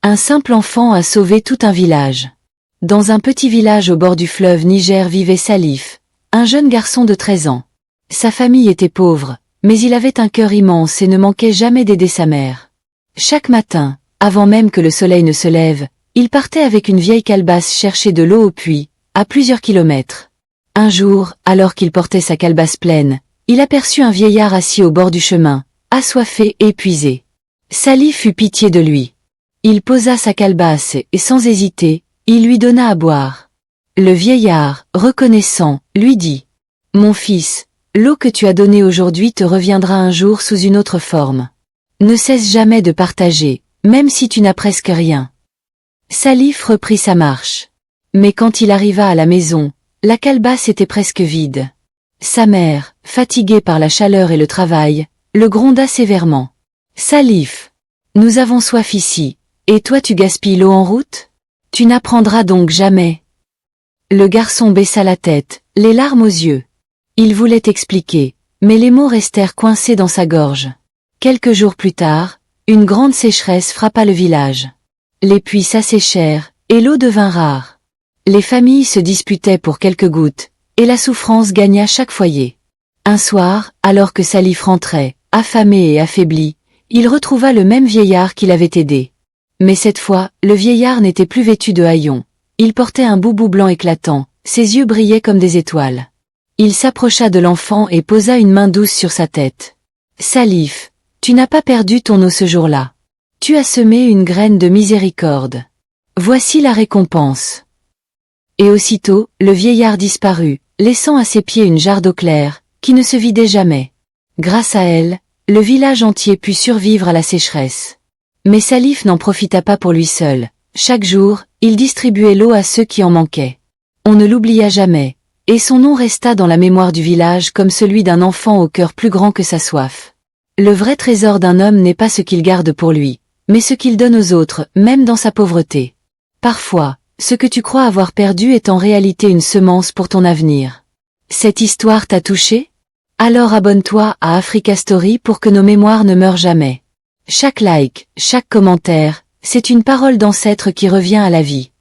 Un simple enfant a sauvé tout un village. Dans un petit village au bord du fleuve Niger vivait Salif, un jeune garçon de 13 ans. Sa famille était pauvre, mais il avait un cœur immense et ne manquait jamais d'aider sa mère. Chaque matin, avant même que le soleil ne se lève, il partait avec une vieille calebasse chercher de l'eau au puits, à plusieurs kilomètres. Un jour, alors qu'il portait sa calebasse pleine, il aperçut un vieillard assis au bord du chemin, assoiffé et épuisé. Salif eut pitié de lui. Il posa sa calebasse et sans hésiter, il lui donna à boire. Le vieillard, reconnaissant, lui dit « Mon fils, l'eau que tu as donnée aujourd'hui te reviendra un jour sous une autre forme. Ne cesse jamais de partager, même si tu n'as presque rien. » Salif reprit sa marche. Mais quand il arriva à la maison, la calebasse était presque vide. Sa mère, fatiguée par la chaleur et le travail, le gronda sévèrement. « Salif, nous avons soif ici, et toi tu gaspilles l'eau en route? Tu n'apprendras donc jamais. » Le garçon baissa la tête, les larmes aux yeux. Il voulait expliquer, mais les mots restèrent coincés dans sa gorge. Quelques jours plus tard, une grande sécheresse frappa le village. Les puits s'asséchèrent, et l'eau devint rare. Les familles se disputaient pour quelques gouttes, et la souffrance gagna chaque foyer. Un soir, alors que Salif rentrait, affamé et affaibli, il retrouva le même vieillard qui l'avait aidé. Mais cette fois, le vieillard n'était plus vêtu de haillons. Il portait un boubou blanc éclatant, ses yeux brillaient comme des étoiles. Il s'approcha de l'enfant et posa une main douce sur sa tête. « Salif, tu n'as pas perdu ton eau ce jour-là. Tu as semé une graine de miséricorde. Voici la récompense. » Et aussitôt, le vieillard disparut, laissant à ses pieds une jarre d'eau claire, qui ne se vidait jamais. Grâce à elle, le village entier put survivre à la sécheresse. Mais Salif n'en profita pas pour lui seul. Chaque jour, il distribuait l'eau à ceux qui en manquaient. On ne l'oublia jamais, et son nom resta dans la mémoire du village comme celui d'un enfant au cœur plus grand que sa soif. Le vrai trésor d'un homme n'est pas ce qu'il garde pour lui, mais ce qu'il donne aux autres, même dans sa pauvreté. Parfois, ce que tu crois avoir perdu est en réalité une semence pour ton avenir. Cette histoire t'a touché? Alors abonne-toi à Africa Story pour que nos mémoires ne meurent jamais. Chaque like, chaque commentaire, c'est une parole d'ancêtre qui revient à la vie.